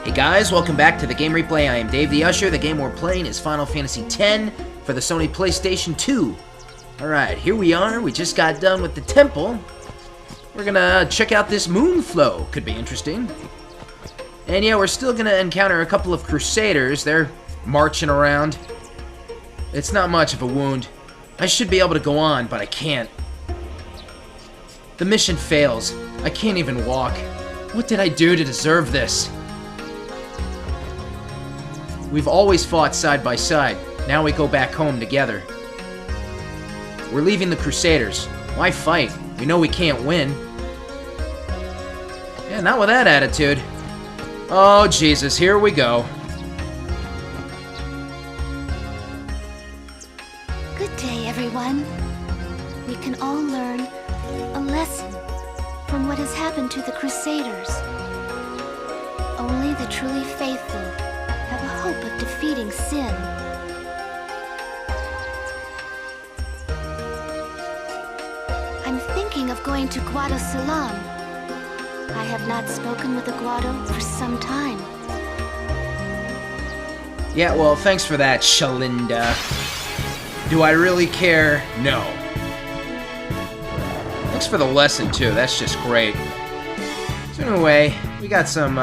Hey guys, welcome back to the game replay. I am DavetheUsher. The game we're playing is Final Fantasy X for the Sony PlayStation 2. Alright, here we are. We just got done with the temple. We're gonna check out this Moonflow. Could be interesting. And yeah, we're still gonna encounter a couple of Crusaders. They're marching around. It's not much of a wound. I should be able to go on, but I can't. The mission fails. I can't even walk. What did I do to deserve this? We've always fought side by side. Now we go back home together. We're leaving the Crusaders. Why fight? We know we can't win. Yeah, not with that attitude. Oh, Jesus, here we go. Good day, everyone. We can all learn a lesson from what has happened to the Crusaders. Only the truly faithful have a hope of defeating sin. I'm thinking of going to Guado Salam. I have not spoken with a Guado for some time. Yeah, well, thanks for that, Shalinda. Do I really care? No. Thanks for the lesson, too. That's just great. So anyway, we got some,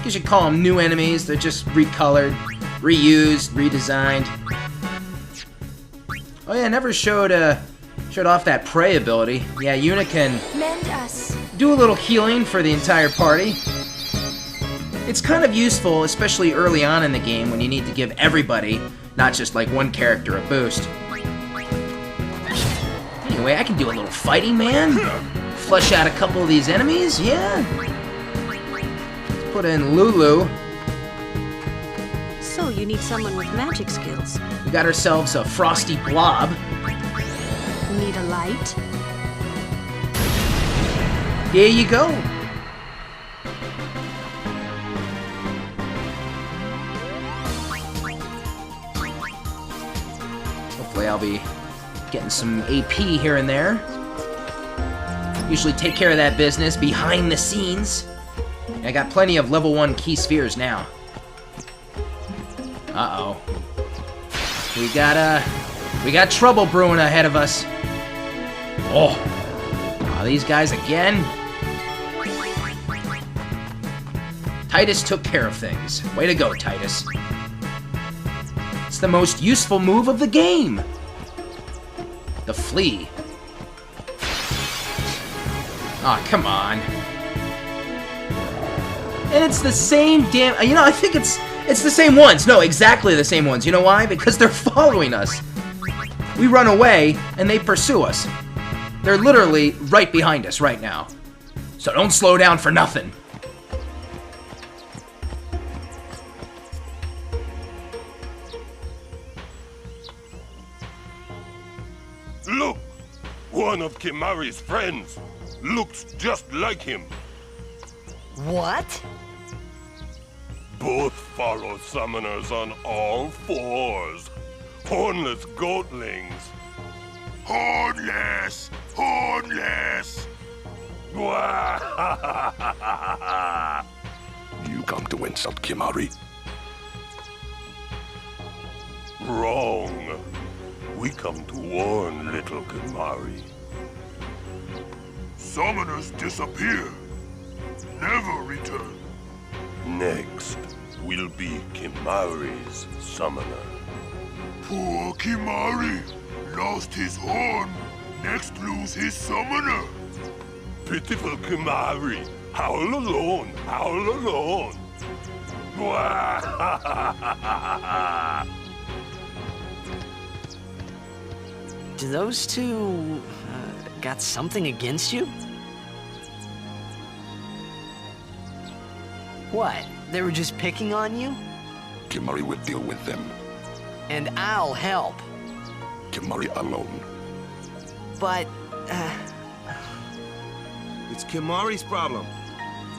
you should call them new enemies. They're just recolored, reused, redesigned. Oh yeah, never showed off that pray ability. Yeah, Yuna can Mend us. do a little healing for the entire party. It's kind of useful, especially early on in the game when you need to give everybody, not just like one character, a boost. Anyway, I can do a little fighting, man. Flush out a couple of these enemies, yeah. Let's put in Lulu. So you need someone with magic skills. We got ourselves a frosty blob. Need a light? Here you go. Hopefully I'll be getting some AP here and there. Usually take care of that business behind the scenes. I got plenty of level 1 key spheres now. Uh-oh. We got trouble brewing ahead of us. Oh, these guys again? Titus took care of things. Way to go, Titus. It's the most useful move of the game. The flea. Aw, oh, come on. And it's the same damn... You know, I think it's the same ones. No, exactly the same ones. You know why? Because they're following us. We run away, and they pursue us. They're literally right behind us right now. So don't slow down for nothing. Look! One of Kimari's friends looks just like him. What? Both follow summoners on all fours. Hornless goatlings. Hornless! Hornless! You come to insult Kimari? Wrong. We come to warn little Kimari. Summoners disappear. Never return. Next will be Kimari's summoner. Poor Kimari lost his horn. Next lose his summoner. Pitiful Kimari. Howl alone. Howl alone. Do those two got something against you? What? They were just picking on you? Kimari will deal with them. And I'll help. Kimari alone. But, It's Kimari's problem.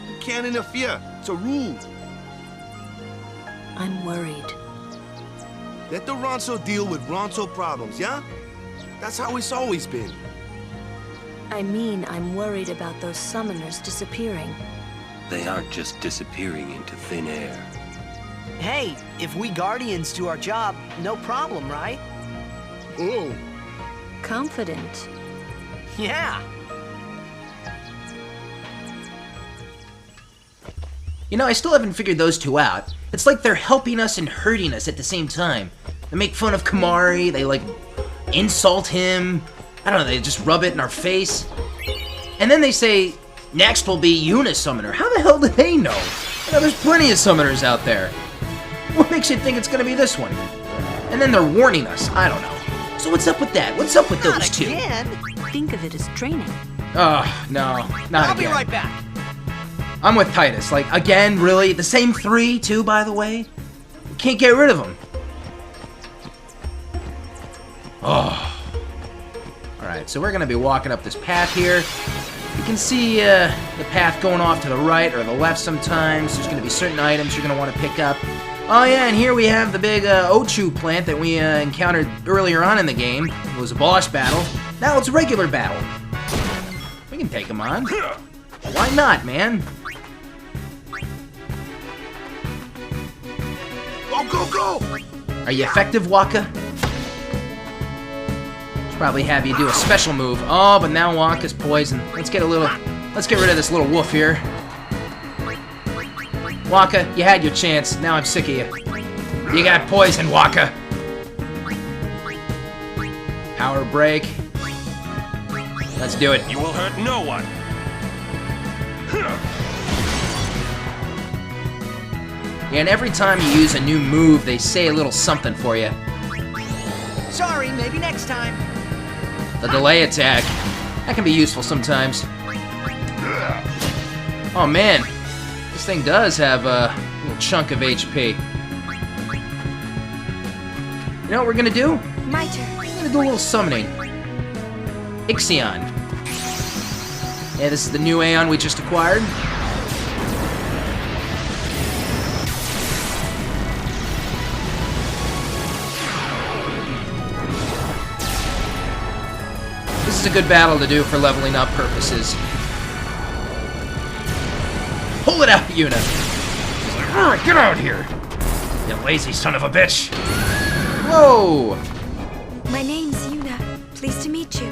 You can't interfere. It's a rule. I'm worried. Let the Ronso deal with Ronso problems, yeah? That's how it's always been. I mean, I'm worried about those summoners disappearing. they aren't just disappearing into thin air. Hey, if we Guardians do our job, no problem, right? Oh. Confident. Yeah. You know, I still haven't figured those two out. It's like they're helping us and hurting us at the same time. They make fun of Kimahri, they like insult him. I don't know, they just rub it in our face. And then they say, next will be Yuna Summoner. How the hell do they know? You know, there's plenty of summoners out there. What makes you think it's gonna be this one? And then they're warning us. I don't know. So what's up with that? What's up with those two? Again. Think of it as training. Oh, no, not I'll again. be right back. I'm with Titus. Like, again, really? The same three, too, by the way? You can't get rid of them. Oh. Alright, so we're going to be walking up this path here. You can see the path going off to the right or the left sometimes. There's going to be certain items you're going to want to pick up. Oh yeah, and here we have the big Ochu plant that we encountered earlier on in the game. It was a boss battle. Now it's a regular battle. We can take him on. Why not, man? Go, go, go! Are you effective, Waka? Should probably have you do a special move. Oh, but now Waka's poisoned. Let's get rid of this little wolf here. Waka, you had your chance. Now I'm sick of you. You got poison, Waka. Power break. Let's do it. You will hurt no one. Yeah, and every time you use a new move, they say a little something for you. Sorry, maybe next time. The delay attack. That can be useful sometimes. Oh man, this thing does have a little chunk of HP. You know what we're gonna do? My turn. We're gonna do a little summoning. Ixion. Yeah, this is the new Aeon we just acquired. This is a good battle to do for leveling up purposes. Pull it out, Yuna! Get out here! You lazy son of a bitch! Whoa! My name's Yuna. Pleased to meet you.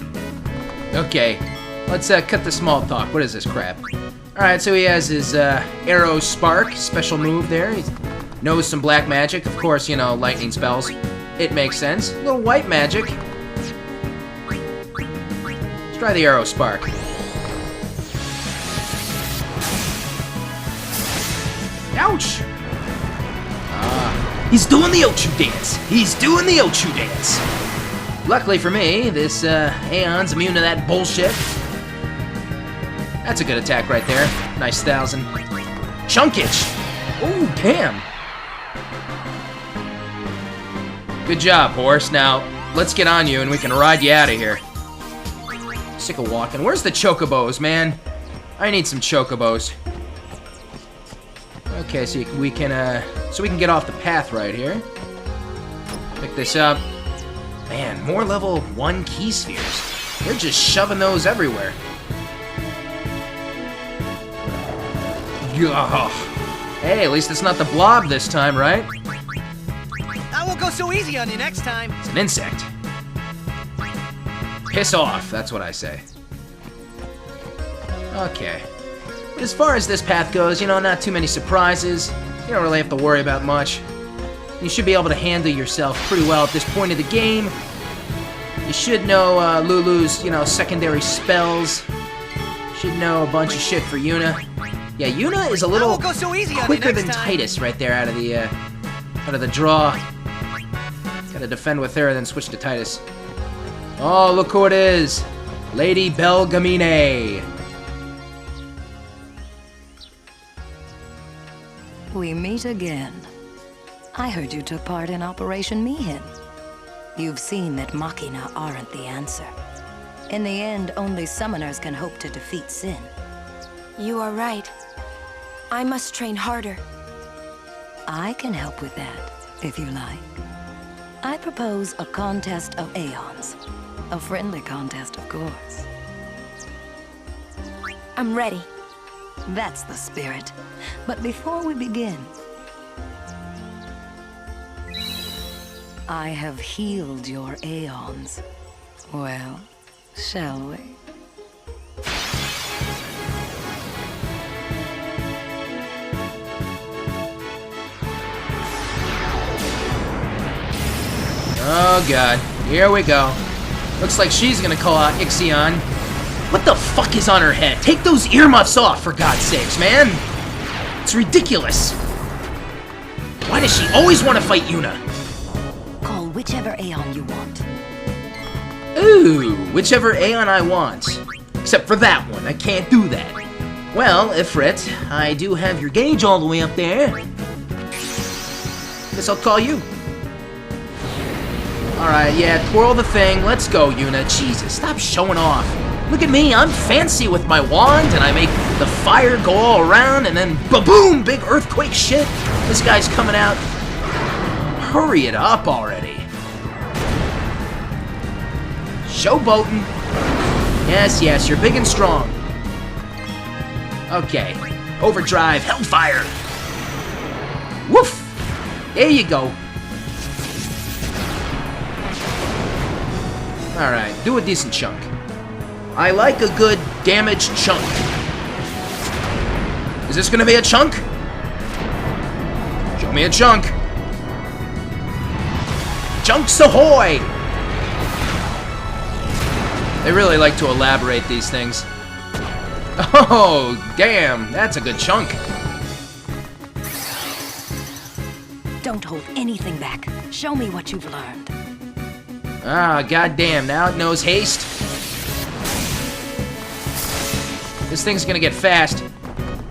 Okay, let's cut the small talk. What is this crap? Alright, so he has his Arrow Spark, special move there. He knows some black magic. Of course, you know, lightning spells. It makes sense. A little white magic. Let's try the Arrow Spark. Ouch! He's doing the Ochu dance! He's doing the Ochu dance! Luckily for me, this Aeon's immune to that bullshit. That's a good attack right there. Nice 1,000. Chunkage! Ooh, damn! Good job, horse. Now, let's get on you and we can ride you out of here. Sick of walking. Where's the chocobos, man? I need some chocobos. Okay, so we can get off the path right here. Pick this up. Man, more level 1 key spheres. They're just shoving those everywhere. Ugh. Hey, at least it's not the blob this time, right? I won't go so easy on you next time. It's an insect. Piss off, that's what I say. Okay. But as far as this path goes, you know, not too many surprises. You don't really have to worry about much. You should be able to handle yourself pretty well at this point of the game. You should know Lulu's, you know, secondary spells. Should know a bunch of shit for Yuna. Yeah, Yuna is a little quicker than Titus right there out of the draw. Gotta defend with her and then switch to Titus. Oh, look who it is! Lady Belgemine! We meet again. I heard you took part in Operation Mihin. You've seen that Machina aren't the answer. In the end, only summoners can hope to defeat Sin. You are right. I must train harder. I can help with that, if you like. I propose a contest of Aeons. A friendly contest, of course. I'm ready. That's the spirit. But before we begin, I have healed your aeons. Well, shall we? Oh god, here we go. Looks like she's gonna call out Ixion. What the fuck is on her head? Take those earmuffs off, for God's sakes, man! It's ridiculous. Why does she always want to fight Yuna? Call whichever aeon you want. Ooh, whichever aeon I want. Except for that one, I can't do that. Well, Ifrit, I do have your gauge all the way up there. Guess I'll call you. Alright, yeah, twirl the thing. Let's go, Yuna. Jesus, stop showing off. Look at me, I'm fancy with my wand, and I make the fire go all around, and then ba-boom, big earthquake shit. This guy's coming out. Hurry it up already. Showboating. Yes, yes, you're big and strong. Okay, overdrive, hellfire. Woof! There you go. Alright, do a decent chunk. I like a good damaged chunk. Is this gonna be a chunk? Show me a chunk. Chunks ahoy! They really like to elaborate these things. Oh, damn, that's a good chunk. Don't hold anything back. Show me what you've learned. Ah, goddamn, now it knows haste. This thing's gonna get fast.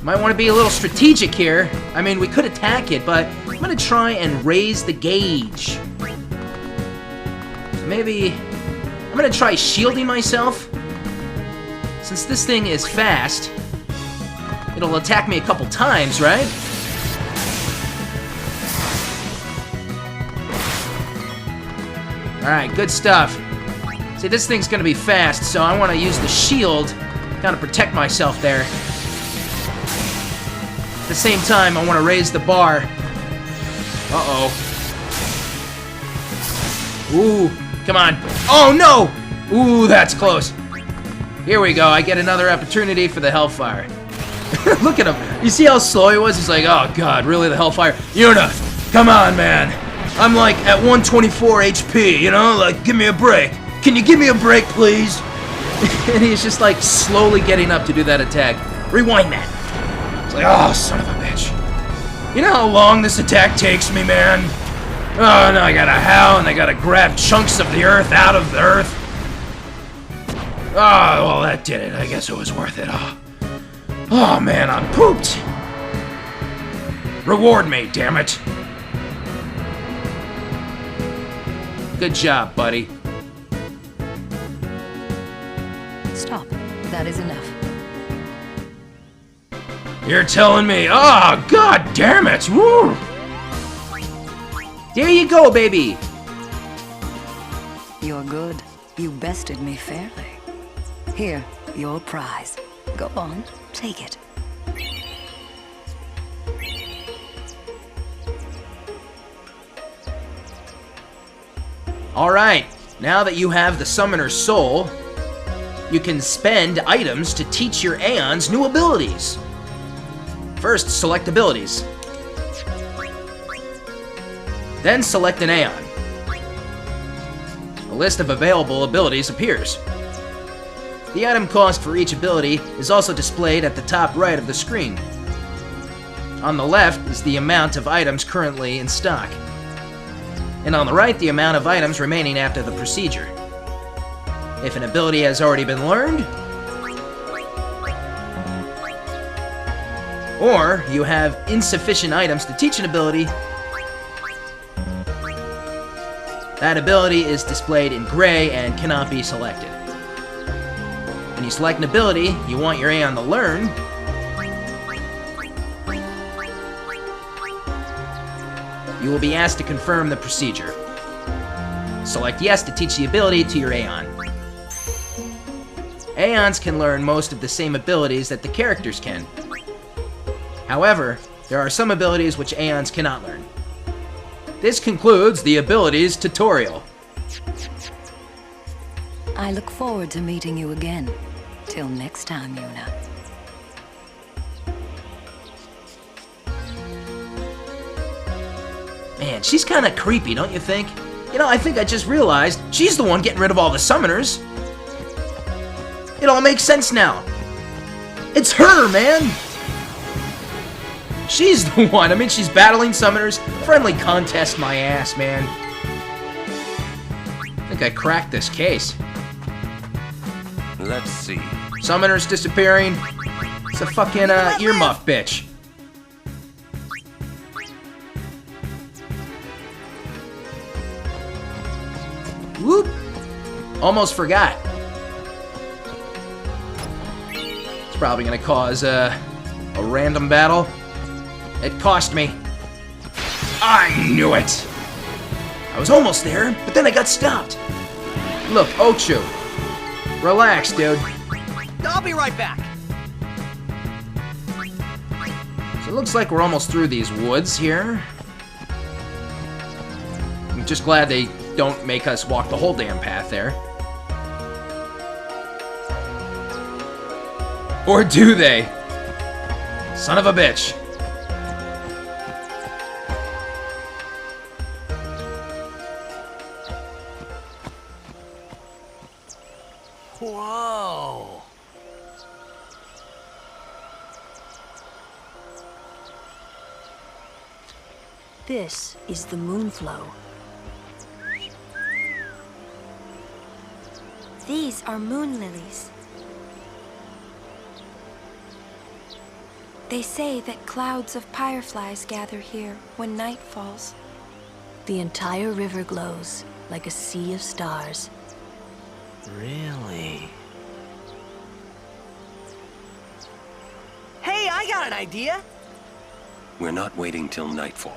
Might want to be a little strategic here. I mean, we could attack it, but I'm gonna try and raise the gauge. Maybe I'm gonna try shielding myself. Since this thing is fast, it'll attack me a couple times, right? Alright, good stuff. See, this thing's gonna be fast, so I want to use the shield to kind of protect myself there. At the same time, I want to raise the bar. Uh-oh. Ooh, come on. Oh, no! Ooh, that's close. Here we go, I get another opportunity for the Hellfire. Look at him. You see how slow he was? He's like, oh, God, really, the Hellfire? Yuna, come on, man. I'm like at 124 HP, you know? Like, give me a break. Can you give me a break, please? And he's just like slowly getting up to do that attack. Rewind that. It's like, oh, son of a bitch. You know how long this attack takes me, man? Oh, now I gotta howl and I gotta grab chunks of the earth out of the earth. Oh, well, that did it. I guess it was worth it. Oh man, I'm pooped. Reward me, damn it. Good job, buddy. Stop. That is enough. You're telling me. Oh, god damn it. Woo! There you go, baby. You're good. You bested me fairly. Here, your prize. Go on, take it. Alright, now that you have the Summoner's Soul, you can spend items to teach your Aeons new abilities. First, select abilities. Then select an Aeon. A list of available abilities appears. The item cost for each ability is also displayed at the top right of the screen. On the left is the amount of items currently in stock. And on the right, the amount of items remaining after the procedure. If an ability has already been learned, or you have insufficient items to teach an ability, that ability is displayed in gray and cannot be selected. When you select an ability you want your Aeon to learn, you will be asked to confirm the procedure. Select yes to teach the ability to your Aeon. Aeons can learn most of the same abilities that the characters can. However, there are some abilities which Aeons cannot learn. This concludes the abilities tutorial. I look forward to meeting you again. Till next time, Yuna. Man, she's kind of creepy, don't you think? You know, I think I just realized she's the one getting rid of all the summoners. It all makes sense now. It's her, man! She's the one. I mean, she's battling summoners. Friendly contest my ass, man. I think I cracked this case. Let's see. Summoners disappearing. It's a fucking earmuff bitch. Whoop! Almost forgot. It's probably gonna cause a random battle. It cost me. I knew it! I was almost there, but then I got stopped. Look, Ochu. Relax, dude. I'll be right back. So it looks like we're almost through these woods here. I'm just glad they don't make us walk the whole damn path there. Or do they? Son of a bitch. Whoa. This is the Moonflow. These are moon lilies. They say that clouds of fireflies gather here when night falls. The entire river glows like a sea of stars. Really? Hey, I got an idea! We're not waiting till nightfall.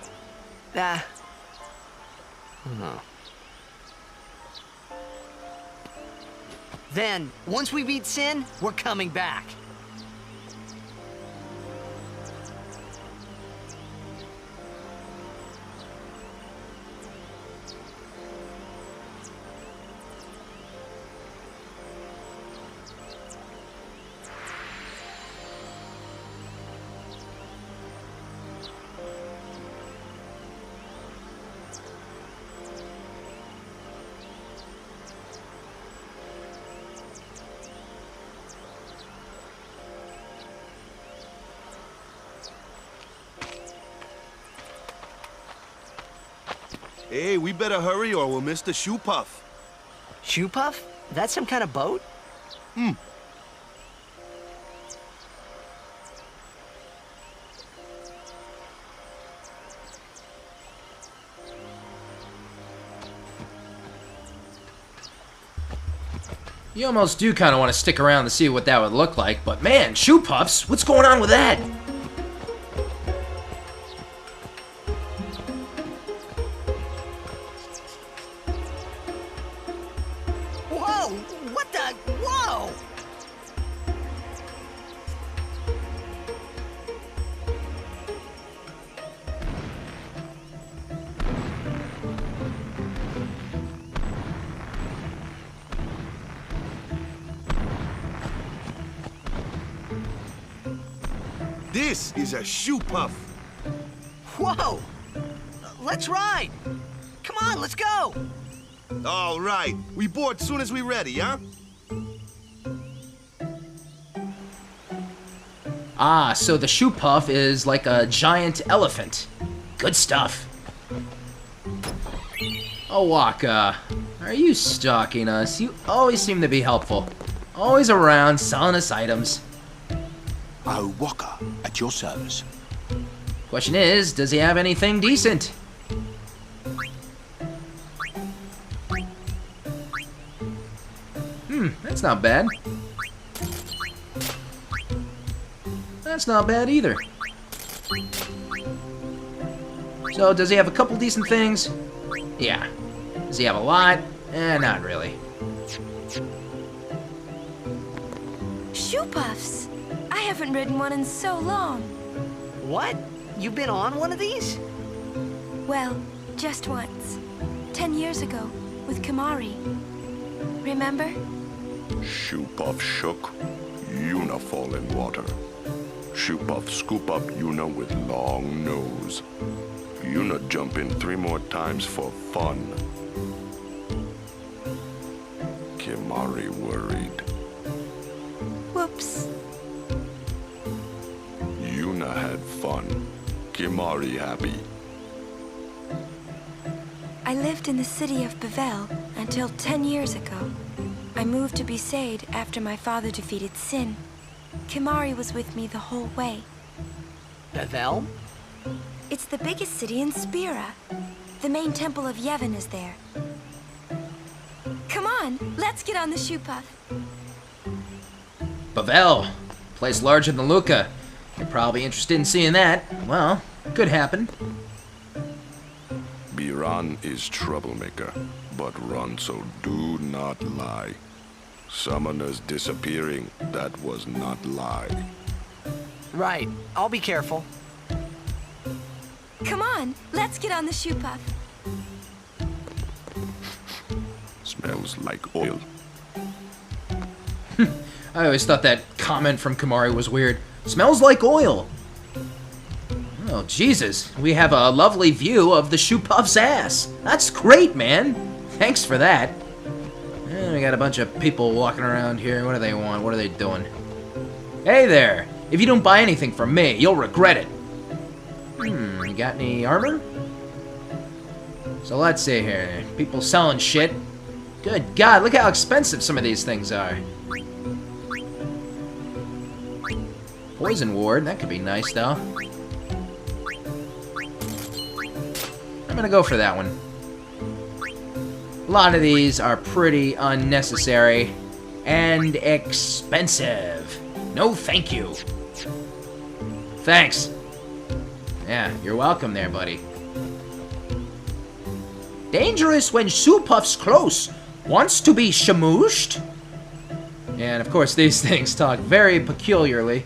Then, once we beat Sin, we're coming back. Hey, we better hurry or we'll miss the Shoopuff. Shoopuff? That's some kind of boat? You almost do kind of want to stick around to see what that would look like, but man, Shoopuffs, what's going on with that? Whoa! What the? Whoa! This is a Shoopuff. Whoa! Let's ride! Come on, let's go! All right. We board soon as we ready, huh? Ah, so the Shoopuff is like a giant elephant. Good stuff. Oh, Waka, are you stalking us? You always seem to be helpful. Always around, selling us items. Oh, Waka, at your service. Question is, does he have anything decent? That's not bad. That's not bad either. So, does he have a couple decent things? Yeah. Does he have a lot? Not really. Shoopuffs! I haven't ridden one in so long. What? You've been on one of these? Well, just once. 10 years ago, with Kimari. Remember? Shoopuff shook, Yuna fall in water. Shoopuff scoop up Yuna with long nose. Yuna jump in 3 more times for fun. Kimari worried. Whoops. Yuna had fun. Kimari happy. I lived in the city of Bhed until 10 years ago. I moved to Bhed after my father defeated Sin. Kimari was with me the whole way. Bhed? It's the biggest city in Spira. The main temple of Yevon is there. Come on, let's get on the Shoopuff. Bavel, place larger than Luca. You're probably interested in seeing that. Well, could happen. Biran is troublemaker, but Ronso do not lie. Summoners disappearing, that was not lie. Right. I'll be careful. Come on, let's get on the Shoopuff. Smells like oil. I always thought that comment from Kimari was weird. Smells like oil. Oh, Jesus. We have a lovely view of the Shoopuff's ass. That's great, man. Thanks for that. And we got a bunch of people walking around here. What do they want? What are they doing? Hey there. If you don't buy anything from me, you'll regret it. You got any armor? So let's see here. People selling shit. Good God, look how expensive some of these things are. Poison ward, that could be nice though. I'm gonna go for that one. A lot of these are pretty unnecessary and expensive. No thank you. Thanks. Yeah, you're welcome there, buddy. Dangerous when Shoopuff's close. Wants to be shamooshed? And of course these things talk very peculiarly.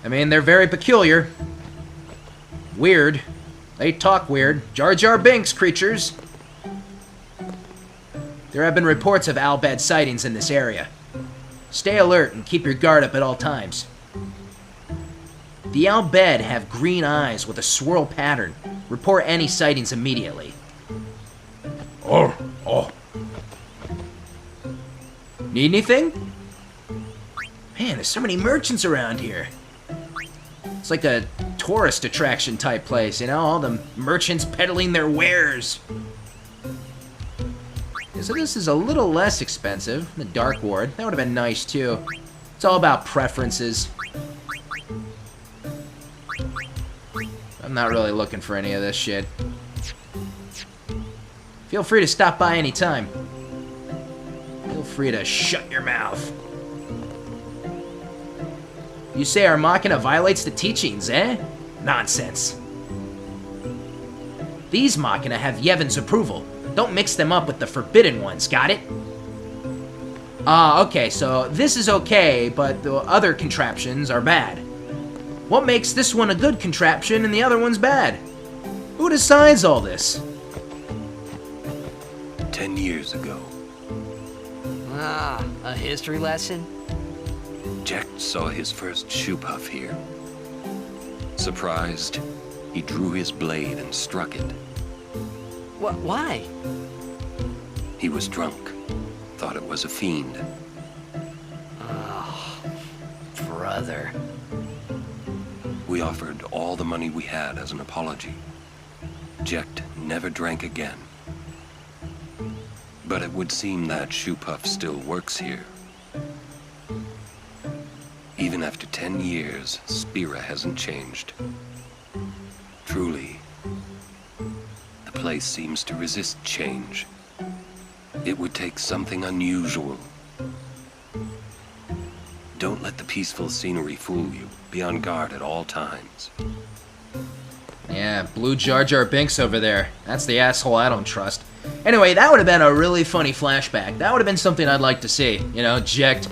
I mean, they're very peculiar. Weird. They talk weird. Jar Jar Binks creatures. There have been reports of Al Bhed sightings in this area. Stay alert and keep your guard up at all times. The Al Bhed have green eyes with a swirl pattern. Report any sightings immediately. Oh. Need anything? Man, there's so many merchants around here. It's like a tourist attraction type place, you know? All the merchants peddling their wares. Yeah, so this is a little less expensive. The Dark Ward. That would have been nice, too. It's all about preferences. I'm not really looking for any of this shit. Feel free to stop by anytime. Feel free to shut your mouth. You say our Machina violates the teachings, eh? Nonsense. These Machina have Yevon's approval. Don't mix them up with the forbidden ones, got it? Okay, so this is okay, but the other contraptions are bad. What makes this one a good contraption and the other one's bad? Who decides all this? 10 years ago, Ah, a history lesson? Jack saw his first Shoopuff here. Surprised, he drew his blade and struck it. Why? He was drunk, thought it was a fiend. Oh, brother. We offered all the money we had as an apology. Jecht never drank again. But it would seem that Shoopuff still works here. Even after 10 years, Spira hasn't changed. Truly, the place seems to resist change. It would take something unusual. Don't let the peaceful scenery fool you. Be on guard at all times. Yeah, blue Jar Jar Binks over there. That's the asshole I don't trust. Anyway, that would have been a really funny flashback. That would have been something I'd like to see. You know, Jecht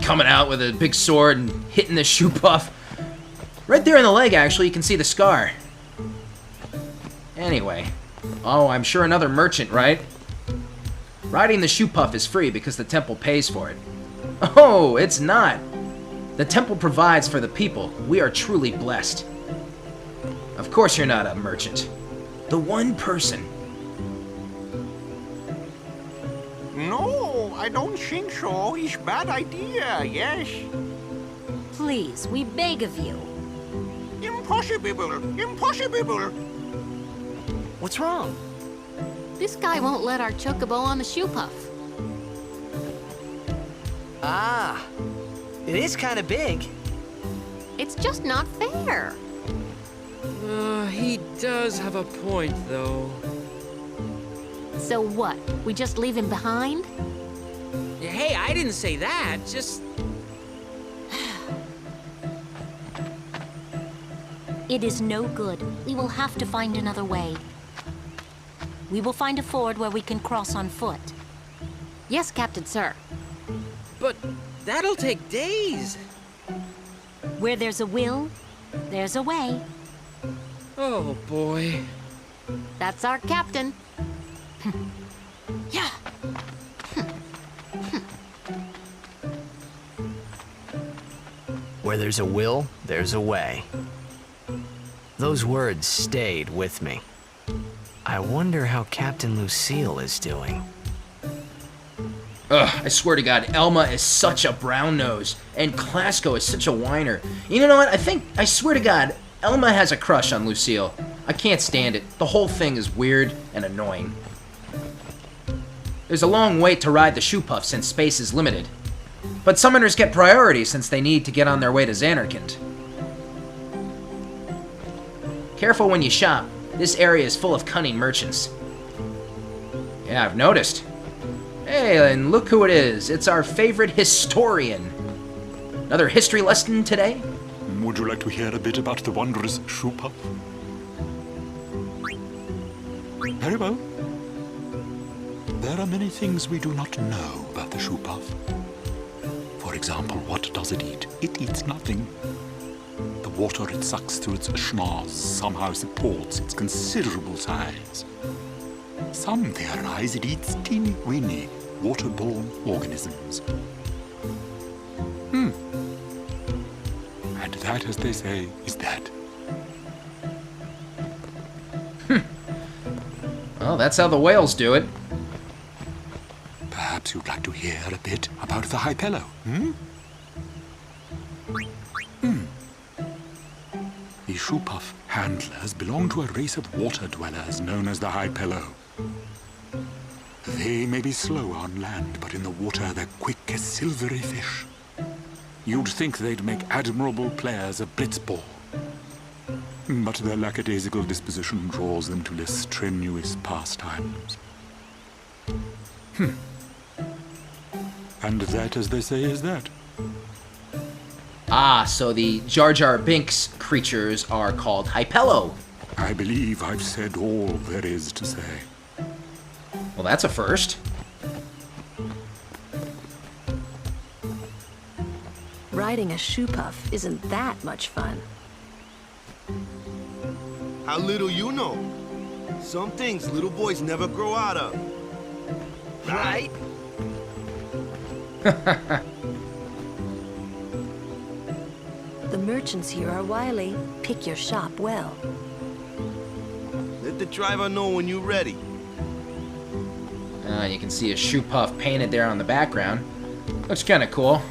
coming out with a big sword and hitting the Shoopuff. Right there in the leg, actually, you can see the scar. Anyway. Oh, I'm sure another merchant, right? Riding the Shoopuff is free because the temple pays for it. Oh, it's not. The temple provides for the people. We are truly blessed. Of course you're not a merchant. The one person. No, I don't think so. It's a bad idea, yes. Please, we beg of you. Impossible! Impossible! What's wrong? This guy won't let our chocobo on the Shoopuff. Ah, it is kind of big. It's just not fair. He does have a point, though. So what? We just leave him behind? Hey, I didn't say that. Just... It is no good. We will have to find another way. We will find a ford where we can cross on foot. Yes, Captain Sir. But that'll take days. Where there's a will, there's a way. Oh, boy. That's our captain. Yeah. Where there's a will, there's a way. Those words stayed with me. I wonder how Captain Lucille is doing. Ugh, I swear to God, Elma is such a brown nose, and Clasco is such a whiner. You know what? I swear to God, Elma has a crush on Lucille. I can't stand it. The whole thing is weird and annoying. There's a long wait to ride the Shoopuff since space is limited. But summoners get priority since they need to get on their way to Xanarkand. Careful when you shop. This area is full of cunning merchants. Yeah, I've noticed. Hey, and look who it is. It's our favorite historian. Another history lesson today? Would you like to hear a bit about the wondrous Shoopuff? Very well. There are many things we do not know about the Shoopuff. For example, what does it eat? It eats nothing. The water it sucks through its schnoz somehow supports its considerable size. Some theorize it eats teeny-weeny waterborne organisms. And that, as they say, is that. Well, that's how the whales do it. Perhaps you'd like to hear a bit about the Hypello, The Shoopuff handlers belong to a race of water dwellers known as the Hypello. They may be slow on land, but in the water they're quick as silvery fish. You'd think they'd make admirable players of blitzball. But their lackadaisical disposition draws them to less strenuous pastimes. And that, as they say, is that. Ah, so the Jar Jar Binks creatures are called Hypello. I believe I've said all there is to say. Well, that's a first. Riding a Shoopuff isn't that much fun. How little you know. Some things little boys never grow out of. Right? The merchants here are wily. Pick your shop well. Let the driver know when you're ready. You can see a Shoopuff painted there on the background. Looks kind of cool.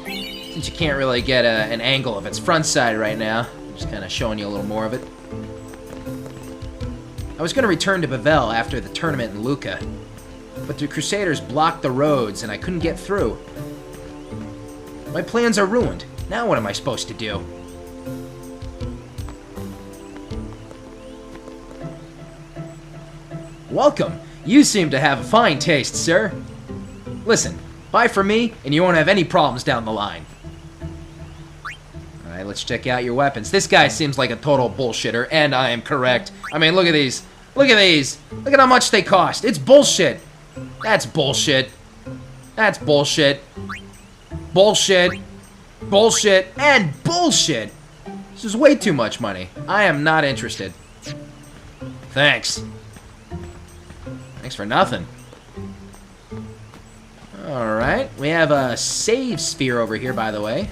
Since you can't really get an angle of its front side right now, I'm just kind of showing you a little more of it. I was going to return to Bevelle after the tournament in Lucca, but the Crusaders blocked the roads and I couldn't get through. My plans are ruined. Now what am I supposed to do? Welcome. You seem to have a fine taste, sir. Listen, buy from me and you won't have any problems down the line. Alright, let's check out your weapons. This guy seems like a total bullshitter, and I am correct. I mean, look at these. Look at these. Look at how much they cost. It's bullshit. That's bullshit. That's bullshit. Bullshit. Bullshit. And bullshit. This is way too much money. I am not interested. Thanks. Thanks for nothing. Alright, we have a save sphere over here, by the way.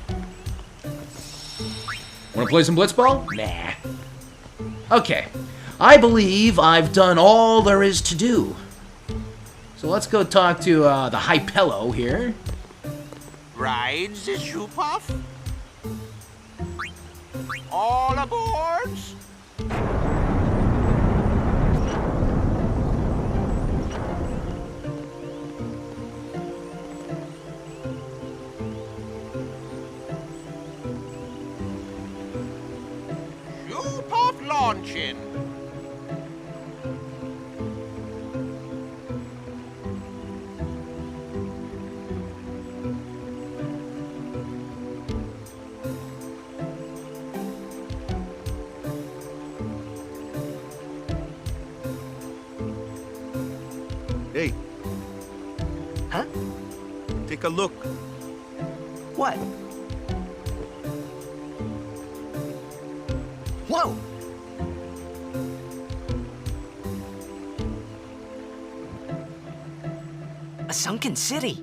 Wanna play some blitzball? Nah. Okay. I believe I've done all there is to do. So let's go talk to the Hypello here. Rides the Shoopuff? All aboard! Shoopuff launching. Hey. Huh? Take a look. What? Whoa! A sunken city.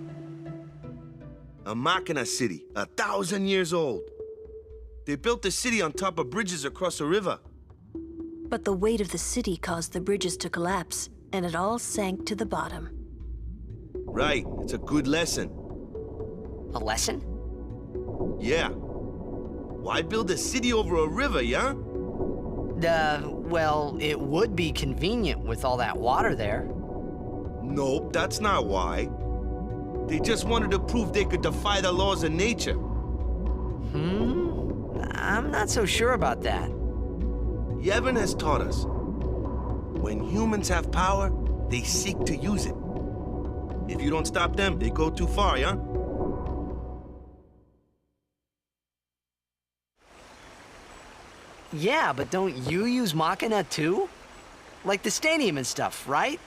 A Machina city, 1,000 years old. They built the city on top of bridges across a river. But the weight of the city caused the bridges to collapse, and it all sank to the bottom. Right, it's a good lesson. A lesson? Yeah. Why build a city over a river, yeah? Well, it would be convenient with all that water there. Nope, that's not why. They just wanted to prove they could defy the laws of nature. I'm not so sure about that. Yevon has taught us. When humans have power, they seek to use it. If you don't stop them, they go too far, yeah? Yeah, but don't you use Machina too? Like the stadium and stuff, right?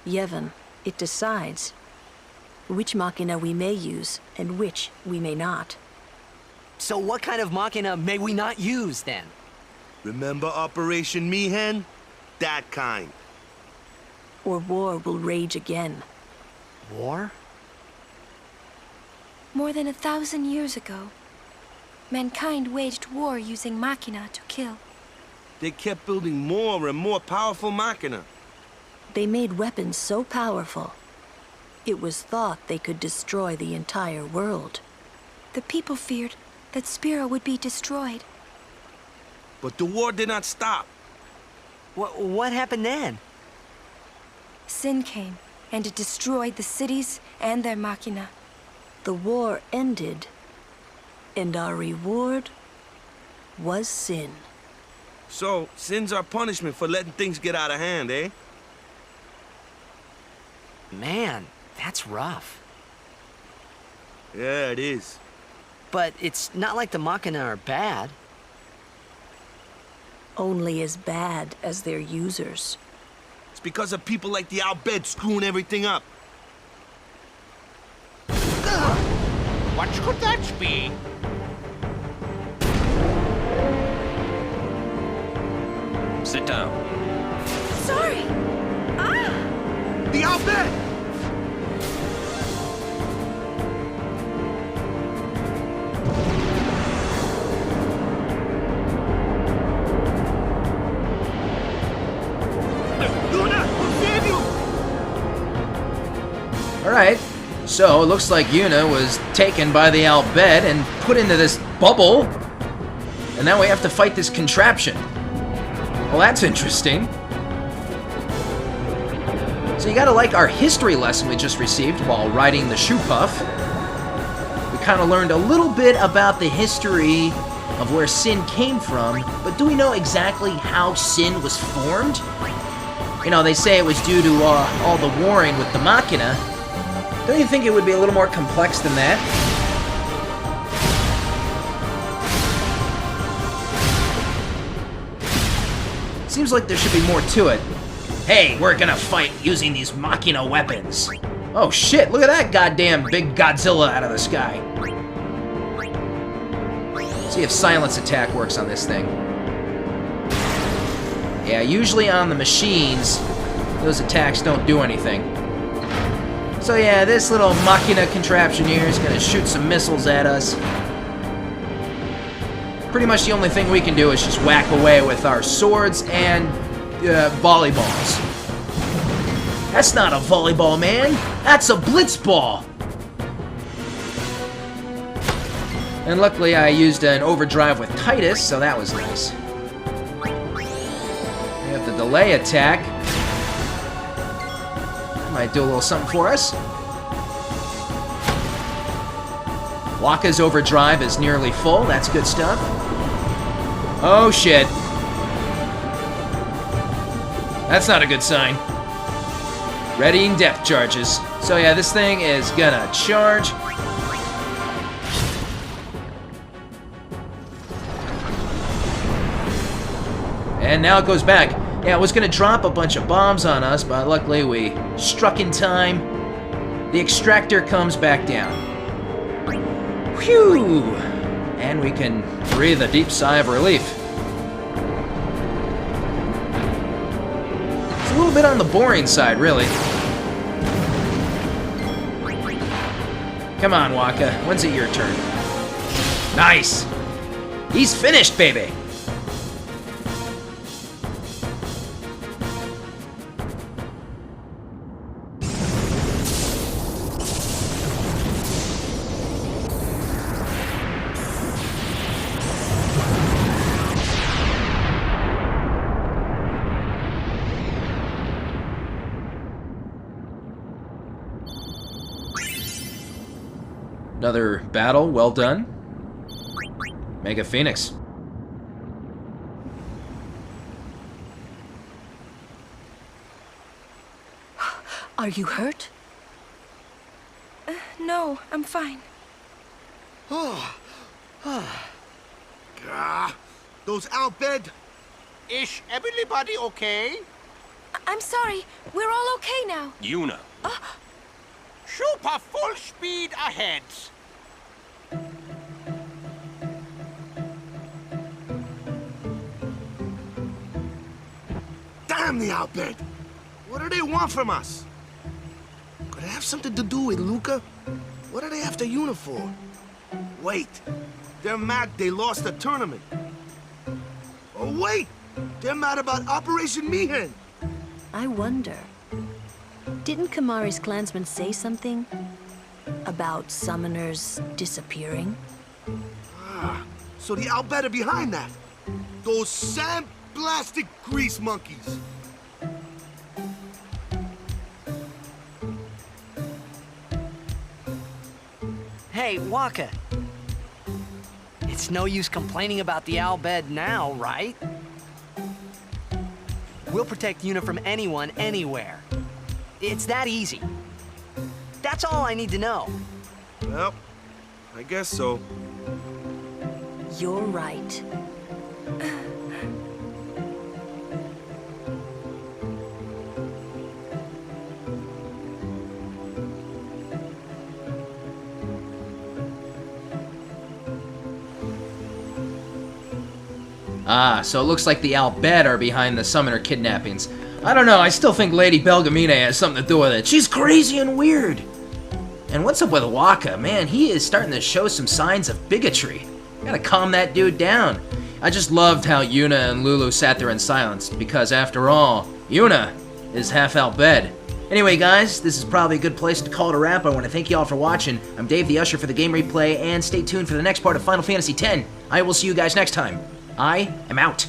Yevon, it decides which Machina we may use and which we may not. So what kind of Machina may we not use, then? Remember Operation Mihen? That kind. Or war will rage again. War? More than 1,000 years ago, mankind waged war using Machina to kill. They kept building more and more powerful Machina. They made weapons so powerful, it was thought they could destroy the entire world. The people feared that Spira would be destroyed. But the war did not stop. What happened then? Sin came, and it destroyed the cities and their Machina. The war ended, and our reward was sin. So, sin's our punishment for letting things get out of hand, eh? Man, that's rough. Yeah, it is. But it's not like the Machina are bad. Only as bad as their users. It's because of people like the Bhed screwing everything up. What could that be? Sit down. Sorry! The Bhed! Alright, so it looks like Yuna was taken by the Bhed and put into this bubble. And now we have to fight this contraption. Well, that's interesting. So you gotta like our history lesson we just received while riding the Shoopuff. We kind of learned a little bit about the history of where Sin came from, but do we know exactly how Sin was formed? You know, they say it was due to all the warring with the Machina. Don't you think it would be a little more complex than that? Seems like there should be more to it. Hey, we're gonna fight using these Machina weapons. Oh shit, look at that goddamn big Godzilla out of the sky. See if silence attack works on this thing. Yeah, usually on the machines, those attacks don't do anything. So yeah, this little machina contraption here is gonna shoot some missiles at us. Pretty much the only thing we can do is just whack away with our swords and volleyballs. That's not a volleyball, man. That's a blitzball. And luckily I used an overdrive with Titus, so that was nice. We have the delay attack. Might do a little something for us. Wakka's overdrive is nearly full. That's good stuff. Oh, shit. That's not a good sign. Readying depth charges. So yeah, this thing is gonna charge. And now it goes back. Yeah, it was gonna drop a bunch of bombs on us, but luckily we struck in time. The extractor comes back down. Whew! And we can breathe a deep sigh of relief. It's a little bit on the boring side, really. Come on, Wakka. When's it your turn? Nice! He's finished, baby! Another battle, well done. Mega Phoenix. Are you hurt? No, I'm fine. Those out bed. Is everybody okay? I'm sorry. We're all okay now. Yuna. Shoopuff full speed ahead. Damn the outbid! What do they want from us? Could it have something to do with Luca? What are they after Yuna for? Wait, they're mad they lost the tournament. Oh wait, they're mad about Operation Mihen. I wonder. Didn't Kamari's clansmen say something about summoners disappearing? So the Albed are behind that. Those sandblasted grease monkeys. Hey, Wakka. It's no use complaining about the Albed now, right? We'll protect Yuna from anyone, anywhere. It's that easy. That's all I need to know. Well, I guess so. You're right. So it looks like the Albed are behind the summoner kidnappings. I don't know, I still think Lady Belgemine has something to do with it. She's crazy and weird. And what's up with Wakka? Man, he is starting to show some signs of bigotry. Gotta calm that dude down. I just loved how Yuna and Lulu sat there in silence, because after all, Yuna is half Albed. Anyway, guys, this is probably a good place to call it a wrap. I want to thank you all for watching. I'm Dave the Usher for the Game Replay, and stay tuned for the next part of Final Fantasy X. I will see you guys next time. I am out.